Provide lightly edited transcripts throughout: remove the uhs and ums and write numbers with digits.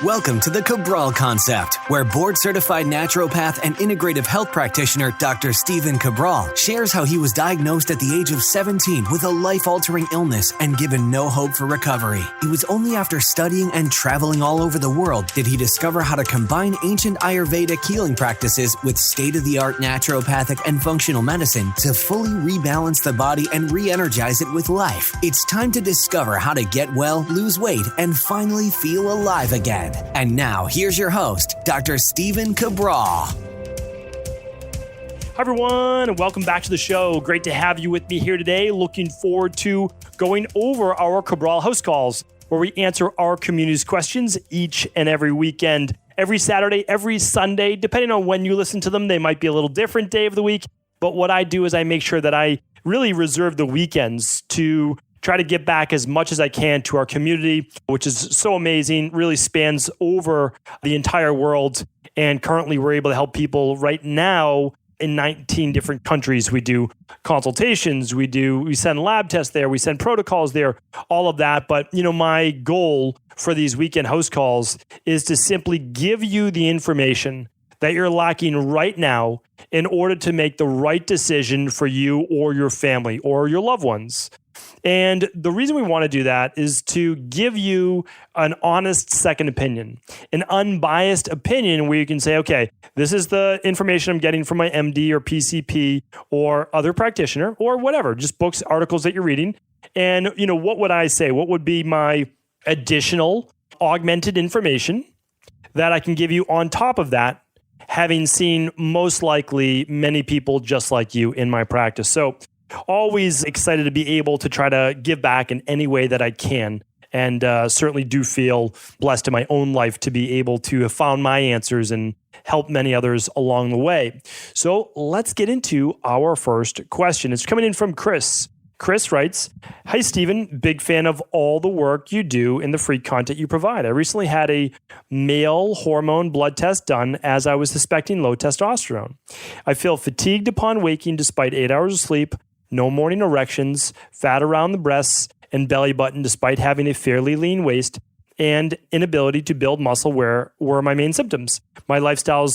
Welcome to the Cabral Concept, where board-certified naturopath and integrative health practitioner Dr. Stephen Cabral shares how he was diagnosed at the age of 17 with a life-altering illness and given no hope for recovery. It was only after studying and traveling all over the world did he discover how to combine ancient Ayurvedic healing practices with state-of-the-art naturopathic and functional medicine to fully rebalance the body and re-energize it with life. It's time to discover how to get well, lose weight, and finally feel alive again. And now, here's your host, Dr. Stephen Cabral. Hi, everyone, and welcome back to the show. Great to have you with me here today. Looking forward to going over our Cabral HouseCalls, where we answer our community's questions each and every weekend, every Saturday, every Sunday. Depending on when you listen to them, they might be a little different day of the week. But what I do is I make sure that I really reserve the weekends to try to get back as much as I can to our community, which is so amazing, really spans over the entire world. And currently we're able to help people right now in 19 different countries. We do consultations, we send lab tests there, we send protocols there, all of that. But my goal for these weekend house calls is to simply give you the information that you're lacking right now in order to make the right decision for you or your family or your loved ones. And the reason we want to do that is to give you an honest second opinion, an unbiased opinion where you can say, okay, this is the information I'm getting from my MD or PCP or other practitioner or whatever, just books, articles that you're reading. And, what would I say? What would be my additional augmented information that I can give you on top of that, having seen most likely many people just like you in my practice? So always excited to be able to try to give back in any way that I can. And certainly do feel blessed in my own life to be able to have found my answers and help many others along the way. So let's get into our first question. It's coming in from Chris. Chris writes, "Hi, Stephen. Big fan of all the work you do and the free content you provide. I recently had a male hormone blood test done as I was suspecting low testosterone. I feel fatigued upon waking despite 8 hours of sleep, no morning erections, fat around the breasts and belly button despite having a fairly lean waist, and inability to build muscle were my main symptoms. My lifestyle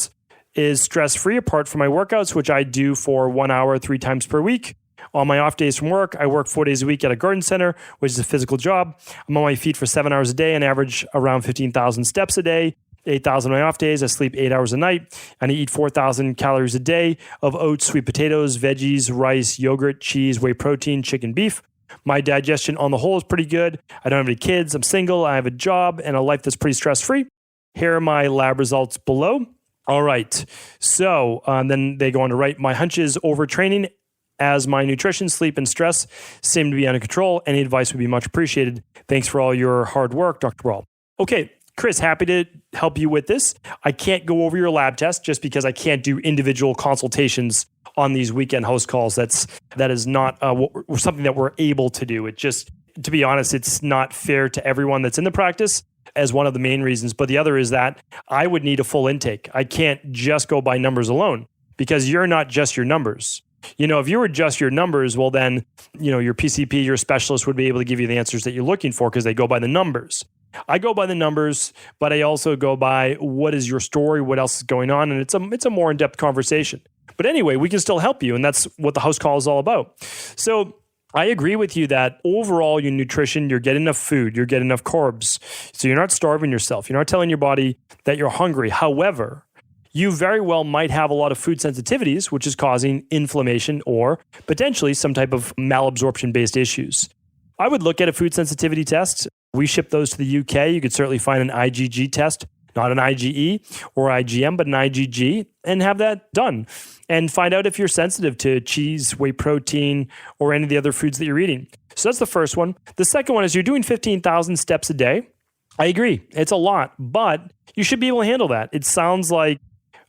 is stress-free apart from my workouts, which I do for 1 hour 3 times per week. On my off days from work, I work 4 days a week at a garden center, which is a physical job. I'm on my feet for 7 hours a day and average around 15,000 steps a day. 8,000 on my off days. I sleep 8 hours a night, and I eat 4,000 calories a day of oats, sweet potatoes, veggies, rice, yogurt, cheese, whey protein, chicken, beef. My digestion on the whole is pretty good. I don't have any kids. I'm single. I have a job and a life that's pretty stress-free. Here are my lab results below." All right. So then they go on to write, "My hunch is overtraining as my nutrition, sleep, and stress seem to be under control. Any advice would be much appreciated. Thanks for all your hard work, Dr. Brawl." Okay. Chris, happy to help you with this. I can't go over your lab test just because I can't do individual consultations on these weekend house calls. That is not something that we're able to do. It just, to be honest, it's not fair to everyone that's in the practice as one of the main reasons. But the other is that I would need a full intake. I can't just go by numbers alone because you're not just your numbers. If you were just your numbers, well then, your PCP, your specialist would be able to give you the answers that you're looking for because they go by the numbers. I go by the numbers, but I also go by what is your story, what else is going on, and it's a more in-depth conversation. But anyway, we can still help you, and that's what the house call is all about. So I agree with you that overall your nutrition, you're getting enough food, you're getting enough carbs, so you're not starving yourself. You're not telling your body that you're hungry. However, you very well might have a lot of food sensitivities, which is causing inflammation or potentially some type of malabsorption-based issues. I would look at a food sensitivity test. We ship those to the UK. You could certainly find an IgG test, not an IgE or IgM, but an IgG, and have that done and find out if you're sensitive to cheese, whey protein, or any of the other foods that you're eating. So that's the first one. The second one is you're doing 15,000 steps a day. I agree. It's a lot, but you should be able to handle that. It sounds like,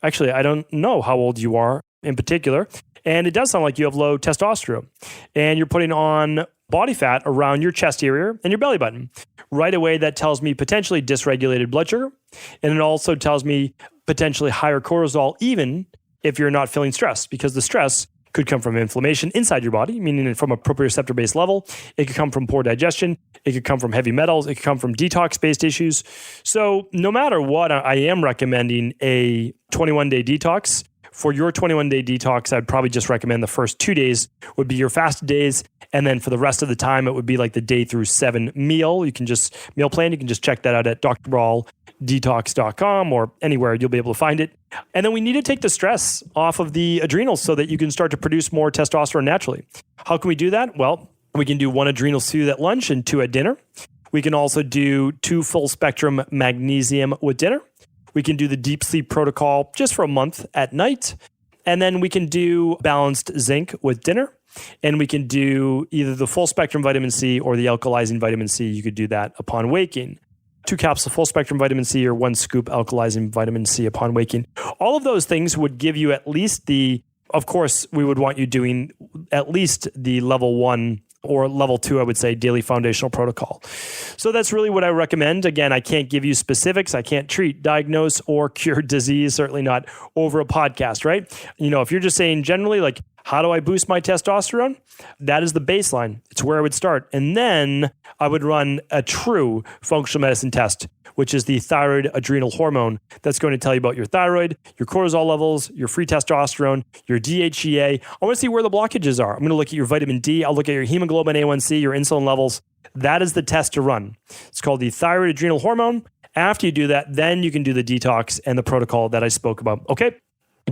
actually, I don't know how old you are in particular, and it does sound like you have low testosterone, and you're putting on body fat around your chest area and your belly button. Right away, that tells me potentially dysregulated blood sugar. And it also tells me potentially higher cortisol, even if you're not feeling stressed, because the stress Could come from inflammation inside your body, meaning from a proprioceptor-based level. It could come from poor digestion. It could come from heavy metals. It could come from detox-based issues. So no matter what, I am recommending a 21-day detox. For your 21-day detox, I'd probably just recommend the first 2 days would be your fasted days. And then for the rest of the time, it would be like the day through 7 meal. You can just meal plan. You can just check that out at drbraldetox.com or anywhere you'll be able to find it. And then we need to take the stress off of the adrenals so that you can start to produce more testosterone naturally. How can we do that? Well, we can do 1 adrenal soothe at lunch and 2 at dinner. We can also do 2 full spectrum magnesium with dinner. We can do the deep sleep protocol just for a month at night. And then we can do balanced zinc with dinner. And we can do either the full spectrum vitamin C or the alkalizing vitamin C. You could do that upon waking. 2 capsules full spectrum vitamin C or 1 scoop alkalizing vitamin C upon waking. All of those things would give you at least of course, we would want you doing at least the level 1 or level 2, I would say, daily foundational protocol. So that's really what I recommend. Again, I can't give you specifics. I can't treat, diagnose, or cure disease, certainly not over a podcast, right? If you're just saying generally, like, how do I boost my testosterone? That is the baseline. It's where I would start. And then I would run a true functional medicine test, which is the thyroid adrenal hormone. That's going to tell you about your thyroid, your cortisol levels, your free testosterone, your DHEA. I want to see where the blockages are. I'm going to look at your vitamin D. I'll look at your hemoglobin A1C, your insulin levels. That is the test to run. It's called the thyroid adrenal hormone. After you do that, then you can do the detox and the protocol that I spoke about. Okay.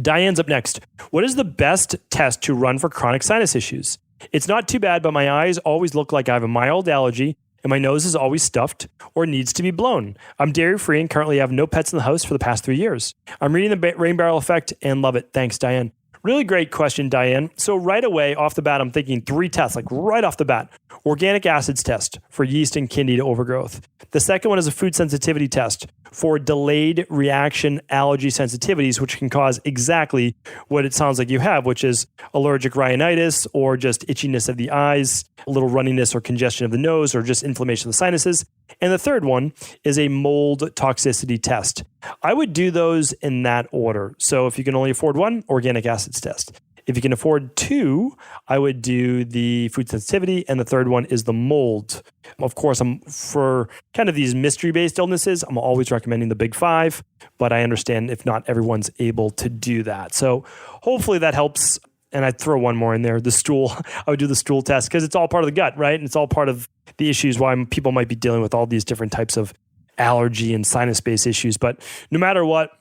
Diane's up next. What is the best test to run for chronic sinus issues? It's not too bad, but my eyes always look like I have a mild allergy and my nose is always stuffed or needs to be blown. I'm dairy-free and currently have no pets in the house for the past 3 years. I'm reading the Rain Barrel Effect and love it. Thanks, Diane. Really great question, Diane. So right away, off the bat, I'm thinking 3 tests, like right off the bat. Organic acids test for yeast and candida overgrowth. The second one is a food sensitivity test for delayed reaction allergy sensitivities, which can cause exactly what it sounds like you have, which is allergic rhinitis or just itchiness of the eyes, a little runniness or congestion of the nose, or just inflammation of the sinuses. And the third one is a mold toxicity test. I would do those in that order. So if you can only afford 1, organic acids test. If you can afford 2, I would do the food sensitivity, and the third one is the mold. Of course, for kind of these mystery-based illnesses, I'm always recommending the big 5, but I understand if not everyone's able to do that. So hopefully that helps. And I'd throw one more in there, the stool. I would do the stool test because it's all part of the gut, right? And it's all part of the issues why people might be dealing with all these different types of allergy and sinus-based issues. But no matter what,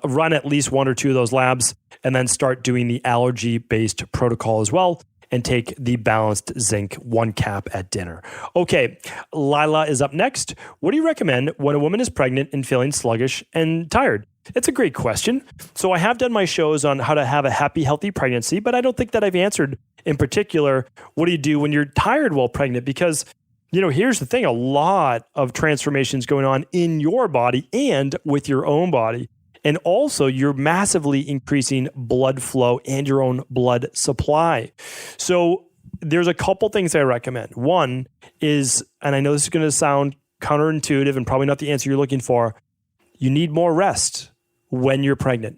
run at least 1 or 2 of those labs and then start doing the allergy-based protocol as well and take the balanced zinc 1 cap at dinner. Okay, Lila is up next. What do you recommend when a woman is pregnant and feeling sluggish and tired? It's a great question. So I have done my shows on how to have a happy, healthy pregnancy, but I don't think that I've answered in particular, what do you do when you're tired while pregnant? Because here's the thing, a lot of transformations going on in your body and with your own body. And also, you're massively increasing blood flow and your own blood supply. So there's a couple things I recommend. One is, and I know this is going to sound counterintuitive and probably not the answer you're looking for, you need more rest when you're pregnant.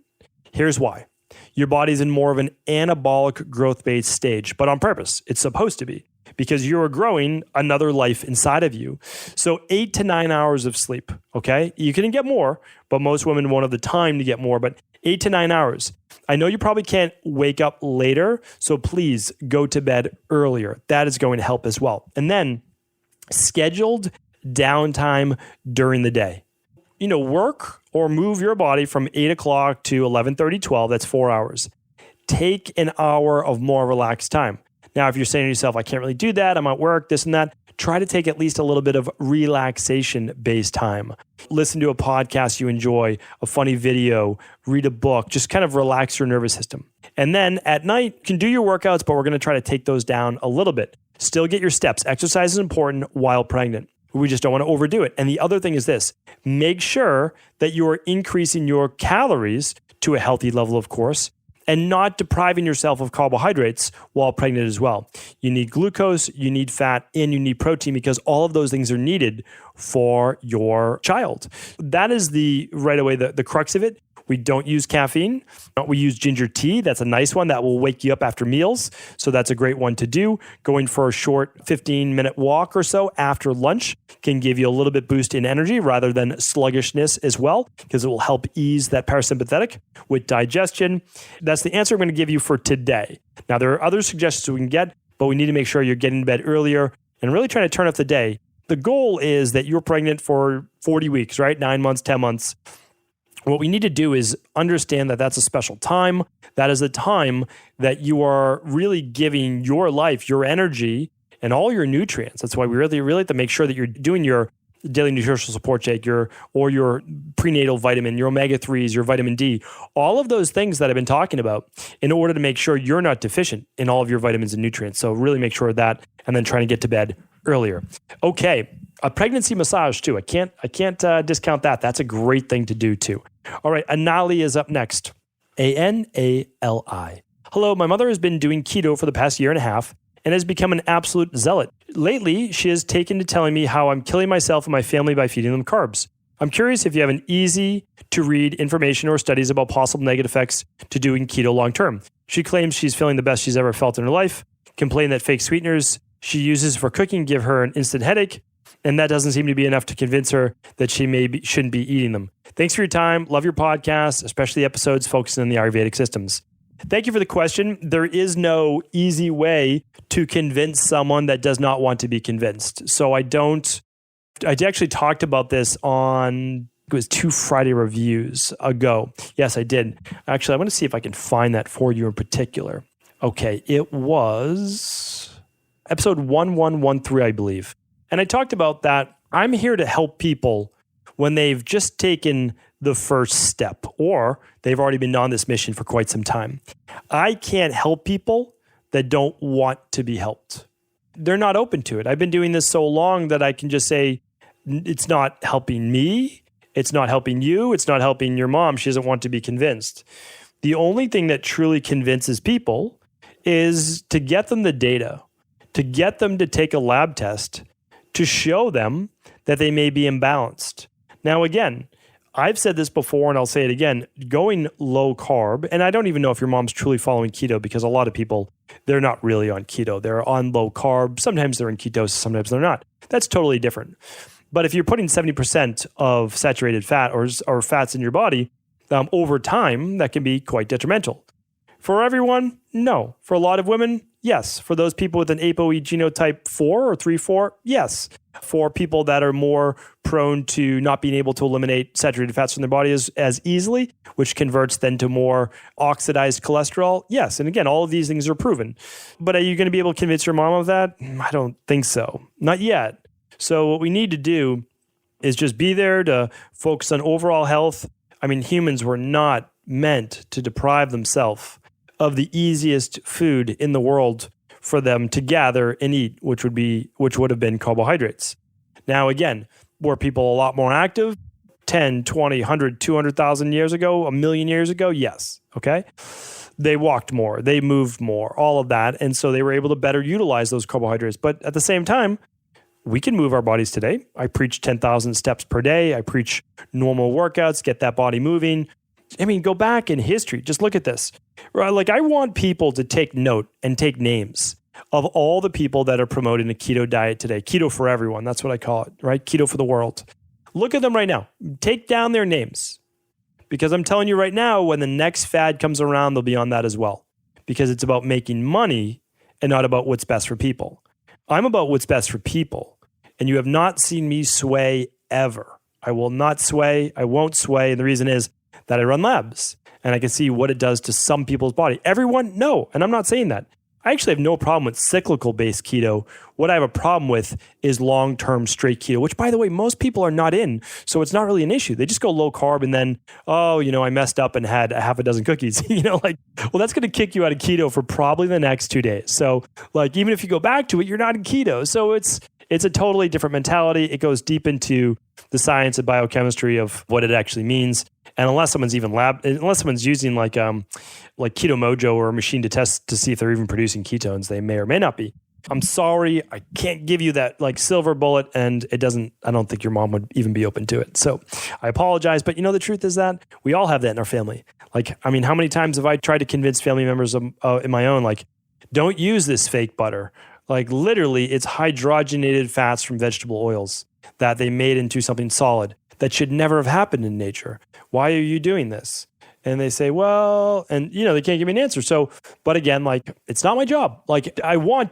Here's why. Your body's in more of an anabolic growth-based stage, but on purpose. It's supposed to be because you're growing another life inside of you. So 8 to 9 hours of sleep, okay? You can get more, but most women won't have the time to get more, but 8 to 9 hours. I know you probably can't wake up later, so please go to bed earlier. That is going to help as well. And then scheduled downtime during the day. Work or move your body from 8 o'clock to 11:30, 12, that's 4 hours. Take an hour of more relaxed time. Now, if you're saying to yourself, I can't really do that, I'm at work, this and that, try to take at least a little bit of relaxation-based time. Listen to a podcast you enjoy, a funny video, read a book, just kind of relax your nervous system. And then at night, you can do your workouts, but we're going to try to take those down a little bit. Still get your steps. Exercise is important while pregnant. We just don't want to overdo it. And the other thing is this, make sure that you are increasing your calories to a healthy level, of course, and not depriving yourself of carbohydrates while pregnant as well. You need glucose, you need fat, and you need protein because all of those things are needed for your child. That is the crux of it. We don't use caffeine. We use ginger tea. That's a nice one that will wake you up after meals. So that's a great one to do. Going for a short 15-minute walk or so after lunch can give you a little bit boost in energy rather than sluggishness as well, because it will help ease that parasympathetic with digestion. That's the answer I'm going to give you for today. Now, there are other suggestions we can get, but we need to make sure you're getting to bed earlier and really trying to turn off the day. The goal is that you're pregnant for 40 weeks, right? 9 months, 10 months. What we need to do is understand that that's a special time. That is a time that you are really giving your life, your energy, and all your nutrients. That's why we really have to make sure that you're doing your daily nutritional support shake, your prenatal vitamin, your omega-3s, your vitamin D, all of those things that I've been talking about in order to make sure you're not deficient in all of your vitamins and nutrients. So really make sure of that, and then trying to get to bed earlier. Okay, a pregnancy massage too. I can't discount that. That's a great thing to do too. All right, Anali is up next. Anali. Hello, my mother has been doing keto for the past year and a half and has become an absolute zealot. Lately, she has taken to telling me how I'm killing myself and my family by feeding them carbs. I'm curious if you have an easy-to-read information or studies about possible negative effects to doing keto long-term. She claims she's feeling the best she's ever felt in her life, complaining that fake sweeteners she uses for cooking give her an instant headache, and that doesn't seem to be enough to convince her that she shouldn't be eating them. Thanks for your time. Love your podcast, especially episodes focusing on the Ayurvedic systems. Thank you for the question. There is no easy way to convince someone that does not want to be convinced. So I actually talked about this on, it was 2 Friday reviews ago. Yes, I did. Actually, I want to see if I can find that for you in particular. Okay, it was episode 1113, I believe. And I talked about that I'm here to help people when they've just taken the first step or they've already been on this mission for quite some time. I can't help people that don't want to be helped. They're not open to it. I've been doing this so long that I can just say, it's not helping me. It's not helping you. It's not helping your mom. She doesn't want to be convinced. The only thing that truly convinces people is to get them the data, to get them to take a lab test, to show them that they may be imbalanced. Now, again, I've said this before and I'll say it again, going low carb, and I don't even know if your mom's truly following keto because a lot of people, they're not really on keto. They're on low carb. Sometimes they're in ketosis, sometimes they're not. That's totally different. But if you're putting 70% of saturated fat or fats in your body, over time, that can be quite detrimental. For everyone, no. For a lot of women, yes. For those people with an ApoE genotype 4 or 3-4, yes. For people that are more prone to not being able to eliminate saturated fats from their body as easily, which converts then to more oxidized cholesterol, yes. And again, all of these things are proven. But are you going to be able to convince your mom of that? I don't think so. Not yet. So what we need to do is just be there to focus on overall health. I mean, humans were not meant to deprive themselves of the easiest food in the world for them to gather and eat, which would have been carbohydrates. Now, again, were people a lot more active 10, 20, 100, 200,000 years ago, a million years ago? Yes. Okay. They walked more, they moved more, all of that. And so they were able to better utilize those carbohydrates. But at the same time, we can move our bodies today. I preach 10,000 steps per day. I preach normal workouts, get that body moving. I mean, go back in history. Just look at this. Like, I want people to take note and take names of all the people that are promoting a keto diet today. Keto for everyone. That's what I call it, right? Keto for the world. Look at them right now. Take down their names. Because I'm telling you right now, when the next fad comes around, they'll be on that as well. Because it's about making money and not about what's best for people. I'm about what's best for people. And you have not seen me sway ever. I will not sway. I won't sway. And the reason is that I run labs and I can see what it does to some people's body. Everyone, no. And I'm not saying that. I actually have no problem with cyclical based keto. What I have a problem with is long-term straight keto, which, by the way, most people are not in. So it's not really an issue. They just go low carb and then, I messed up and had a half a dozen cookies. Well, that's going to kick you out of keto for probably the next 2 days. So even if you go back to it, you're not in keto. So it's a totally different mentality. It goes deep into the science and biochemistry of what it actually means. And unless someone's using like Keto Mojo or a machine to test to see if they're even producing ketones, they may or may not be. I'm sorry, I can't give you that like silver bullet, and I don't think your mom would even be open to it. So I apologize, but the truth is that we all have that in our family. Like, I mean, how many times have I tried to convince family members in my own, like, don't use this fake butter. Like literally it's hydrogenated fats from vegetable oils that they made into something solid that should never have happened in nature. Why are you doing this? And they say, well, and they can't give me an answer. So, but again, like, it's not my job. Like I want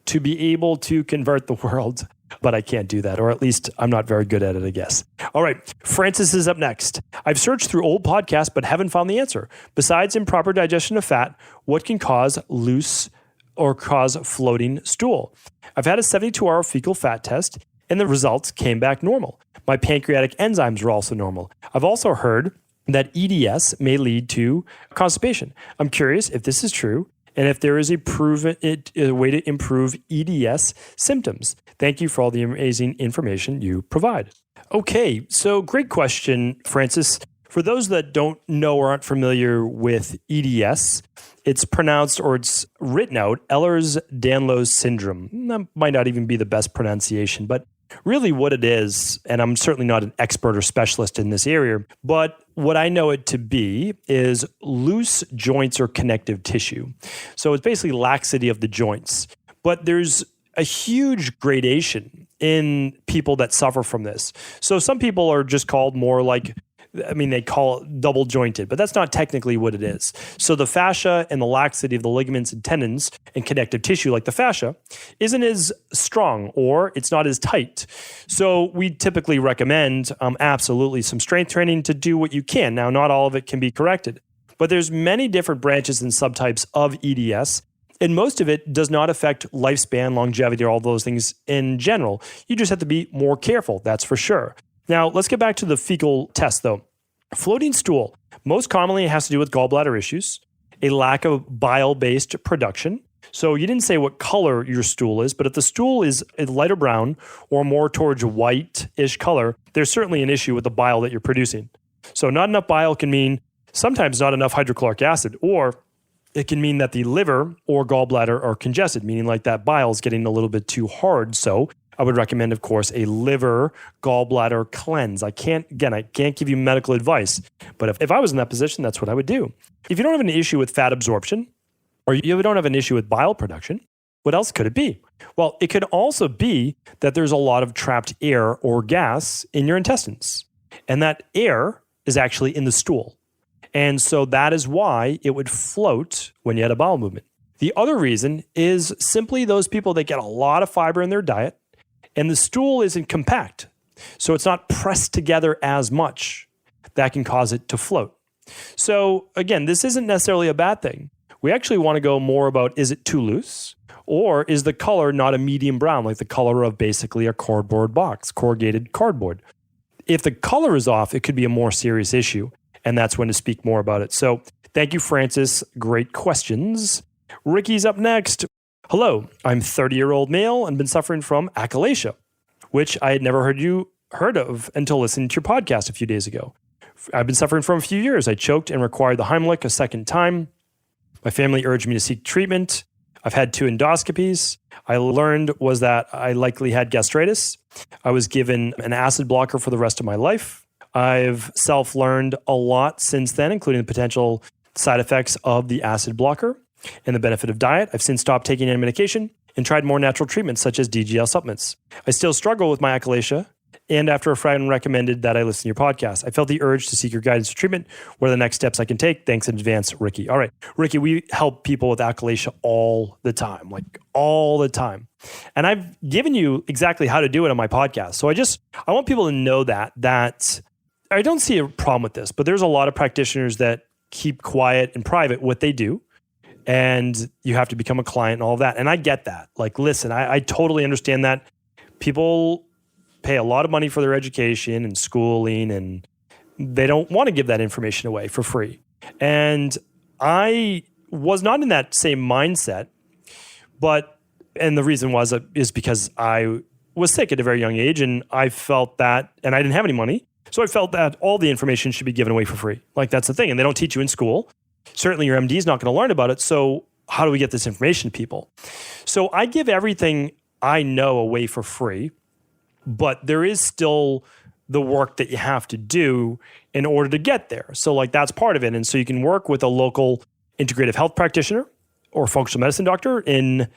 to be able to convert the world, but I can't do that. Or at least I'm not very good at it, I guess. All right. Francis is up next. I've searched through old podcasts, but haven't found the answer. Besides improper digestion of fat, what can cause loose or cause floating stool? I've had a 72-hour fecal fat test and the results came back normal. My pancreatic enzymes were also normal. I've also heard that EDS may lead to constipation. I'm curious if this is true and if there is a way to improve EDS symptoms. Thank you for all the amazing information you provide. Okay, so great question, Francis. For those that don't know or aren't familiar with EDS, it's pronounced or it's written out Ehlers-Danlos syndrome. That might not even be the best pronunciation, but really what it is, and I'm certainly not an expert or specialist in this area, but what I know it to be is loose joints or connective tissue. So it's basically laxity of the joints. But there's a huge gradation in people that suffer from this. So some people are just called more like, they call it double jointed, but that's not technically what it is. So the fascia and the laxity of the ligaments and tendons and connective tissue, like the fascia, isn't as strong or it's not as tight. So we typically recommend absolutely some strength training to do what you can. Now, not all of it can be corrected, but there's many different branches and subtypes of EDS. And most of it does not affect lifespan, longevity, or all those things in general. You just have to be more careful, that's for sure. Now, let's get back to the fecal test, though. Floating stool, most commonly it has to do with gallbladder issues, a lack of bile-based production. So you didn't say what color your stool is, but if the stool is a lighter brown or more towards white-ish color, there's certainly an issue with the bile that you're producing. So not enough bile can mean sometimes not enough hydrochloric acid, or it can mean that the liver or gallbladder are congested, meaning like that bile is getting a little bit too hard. So I would recommend, of course, a liver gallbladder cleanse. I can't give you medical advice, but if I was in that position, that's what I would do. If you don't have an issue with fat absorption, or you don't have an issue with bile production, what else could it be? Well, it could also be that there's a lot of trapped air or gas in your intestines, and that air is actually in the stool. And so that is why it would float when you had a bowel movement. The other reason is simply those people that get a lot of fiber in their diet, and the stool isn't compact, so it's not pressed together as much. That can cause it to float. So again, this isn't necessarily a bad thing. We actually want to go more about, is it too loose? Or is the color not a medium brown, like the color of basically a cardboard box, corrugated cardboard? If the color is off, it could be a more serious issue, and that's when to speak more about it. So thank you, Francis. Great questions. Ricky's up next. Hello, I'm 30-year-old male and been suffering from achalasia, which I had never heard of until listening to your podcast a few days ago. I've been suffering for a few years. I choked and required the Heimlich a second time. My family urged me to seek treatment. I've had 2 endoscopies. I learned was that I likely had gastritis. I was given an acid blocker for the rest of my life. I've self-learned a lot since then, including the potential side effects of the acid blocker and the benefit of diet. I've since stopped taking any medication and tried more natural treatments such as DGL supplements. I still struggle with my achalasia, and after a friend recommended that I listen to your podcast, I felt the urge to seek your guidance for treatment. What are the next steps I can take? Thanks in advance, Ricky. All right, Ricky, we help people with achalasia all the time, And I've given you exactly how to do it on my podcast. So I want people to know that I don't see a problem with this, but there's a lot of practitioners that keep quiet and private what they do. And you have to become a client and all of that. And I get that. Like, listen, I totally understand that. People pay a lot of money for their education and schooling, and they don't want to give that information away for free. And I was not in that same mindset, and the reason is because I was sick at a very young age, and I felt that, and I didn't have any money. So I felt that all the information should be given away for free. Like, that's the thing. And they don't teach you in school. Certainly your MD is not going to learn about it. So how do we get this information to people? So I give everything I know away for free, but there is still the work that you have to do in order to get there. So like that's part of it. And so you can work with a local integrative health practitioner or functional medicine doctor. In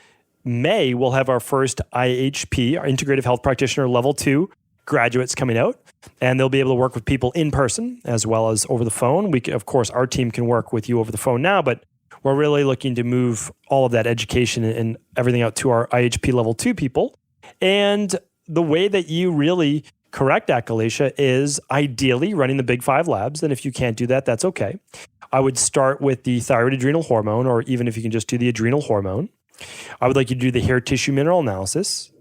May, we'll have our first IHP, our integrative health practitioner level 2 graduates coming out, and they'll be able to work with people in person as well as over the phone. Of course, our team can work with you over the phone now, but we're really looking to move all of that education and everything out to our IHP level 2 people. And the way that you really correct achalasia is ideally running the big 5 labs. And if you can't do that, that's okay. I would start with the thyroid adrenal hormone, or even if you can just do the adrenal hormone. I would like you to do the hair tissue mineral analysis.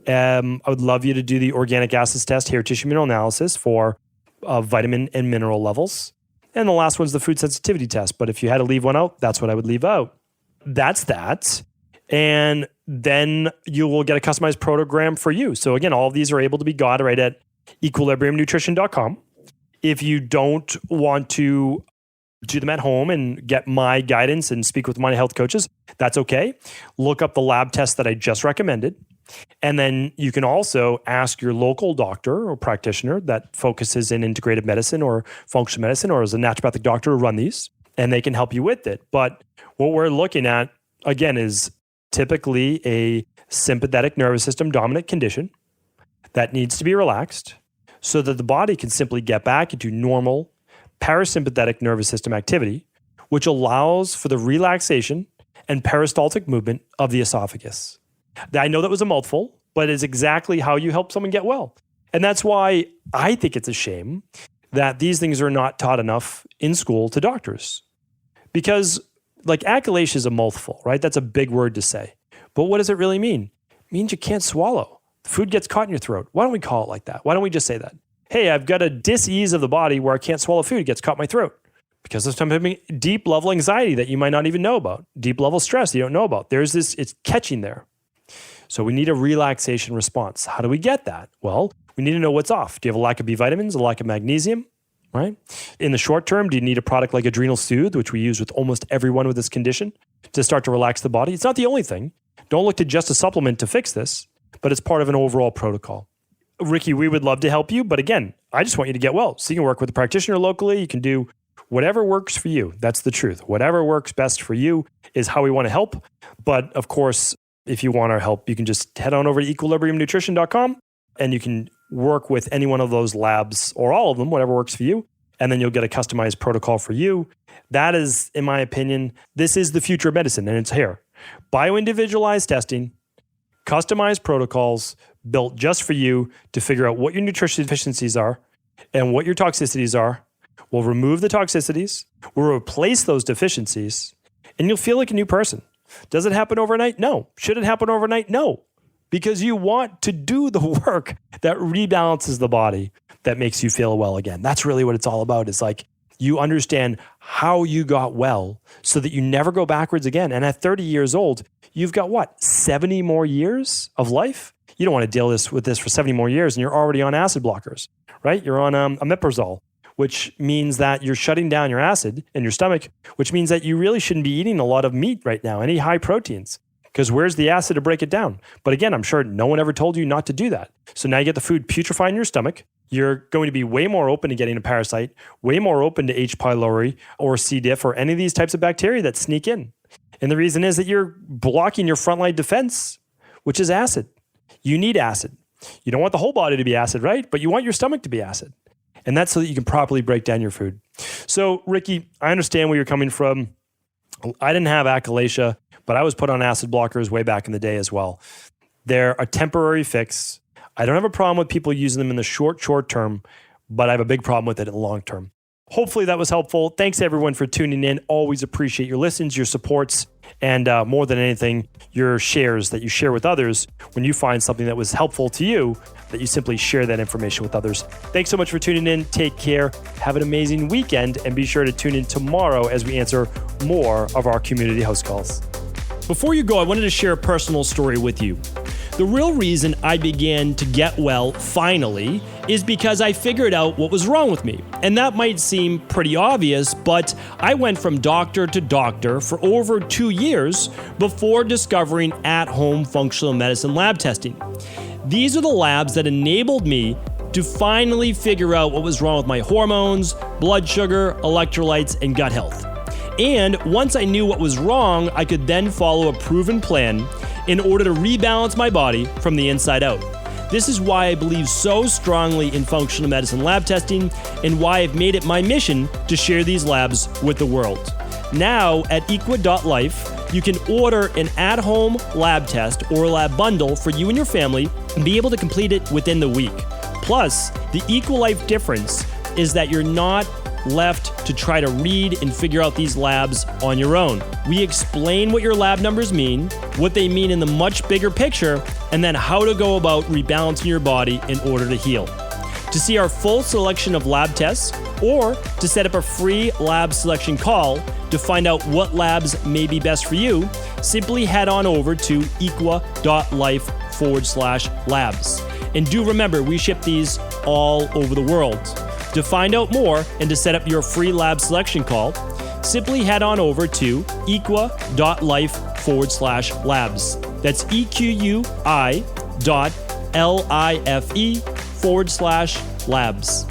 I would love you to do the organic acids test, hair tissue mineral analysis for vitamin and mineral levels. And the last one's the food sensitivity test. But if you had to leave one out, that's what I would leave out. That's that. And then you will get a customized program for you. So again, all of these are able to be got right at equilibriumnutrition.com. If you don't want to do them at home and get my guidance and speak with my health coaches, that's okay. Look up the lab test that I just recommended. And then you can also ask your local doctor or practitioner that focuses in integrative medicine or functional medicine or as a naturopathic doctor to run these, and they can help you with it. But what we're looking at, again, is typically a sympathetic nervous system dominant condition that needs to be relaxed so that the body can simply get back into normal parasympathetic nervous system activity, which allows for the relaxation and peristaltic movement of the esophagus. I know that was a mouthful, but it's exactly how you help someone get well. And that's why I think it's a shame that these things are not taught enough in school to doctors. Because like achalasia is a mouthful, right? That's a big word to say. But what does it really mean? It means you can't swallow. The food gets caught in your throat. Why don't we call it like that? Why don't we just say that? Hey, I've got a dis-ease of the body where I can't swallow food. It gets caught in my throat. Because of having deep level anxiety that you might not even know about. Deep level stress you don't know about. It's catching there. So we need a relaxation response. How do we get that? Well, we need to know what's off. Do you have a lack of B vitamins, a lack of magnesium, right? In the short term, do you need a product like Adrenal Soothe, which we use with almost everyone with this condition to start to relax the body? It's not the only thing. Don't look to just a supplement to fix this, but it's part of an overall protocol. Ricky, we would love to help you, but again, I just want you to get well. So you can work with a practitioner locally. You can do whatever works for you. That's the truth. Whatever works best for you is how we want to help. But of course, if you want our help, you can just head on over to equilibriumnutrition.com and you can work with any one of those labs or all of them, whatever works for you. And then you'll get a customized protocol for you. That is, in my opinion, this is the future of medicine, and it's here. Bio-individualized testing, customized protocols built just for you to figure out what your nutrition deficiencies are and what your toxicities are. We'll remove the toxicities. We'll replace those deficiencies, and you'll feel like a new person. Does it happen overnight? No. Should it happen overnight? No. Because you want to do the work that rebalances the body, that makes you feel well again. That's really what it's all about. It's like you understand how you got well so that you never go backwards again. And at 30 years old, you've got what, 70 more years of life? You don't want to deal with this for 70 more years and you're already on acid blockers, right? You're on omeprazole, which means that you're shutting down your acid in your stomach, which means that you really shouldn't be eating a lot of meat right now, any high proteins, because where's the acid to break it down? But again, I'm sure no one ever told you not to do that. So now you get the food putrefying in your stomach. You're going to be way more open to getting a parasite, way more open to H. pylori or C. diff or any of these types of bacteria that sneak in. And the reason is that you're blocking your frontline defense, which is acid. You need acid. You don't want the whole body to be acid, right? But you want your stomach to be acid. And that's so that you can properly break down your food. So, Ricky, I understand where you're coming from. I didn't have achalasia, but I was put on acid blockers way back in the day as well. They're a temporary fix. I don't have a problem with people using them in the short term, but I have a big problem with it in the long term. Hopefully that was helpful. Thanks everyone for tuning in. Always appreciate your listens, your supports, and more than anything, your shares that you share with others when you find something that was helpful to you, that you simply share that information with others. Thanks so much for tuning in. Take care. Have an amazing weekend, and be sure to tune in tomorrow as we answer more of our community house calls. Before you go, I wanted to share a personal story with you. The real reason I began to get well finally is because I figured out what was wrong with me. And that might seem pretty obvious, but I went from doctor to doctor for over 2 years before discovering at-home functional medicine lab testing. These are the labs that enabled me to finally figure out what was wrong with my hormones, blood sugar, electrolytes, and gut health. And once I knew what was wrong, I could then follow a proven plan in order to rebalance my body from the inside out. This is why I believe so strongly in functional medicine lab testing and why I've made it my mission to share these labs with the world. Now at Equa.life, you can order an at-home lab test or lab bundle for you and your family and be able to complete it within the week. Plus, the Equa.life difference is that you're not left to try to read and figure out these labs on your own. We explain what your lab numbers mean, what they mean in the much bigger picture, and then how to go about rebalancing your body in order to heal. To see our full selection of lab tests or to set up a free lab selection call to find out what labs may be best for you, simply head on over to Equa.life/labs. And do remember, we ship these all over the world. To find out more and to set up your free lab selection call, simply head on over to Equa.life/labs. That's EQUI.LIFE/labs.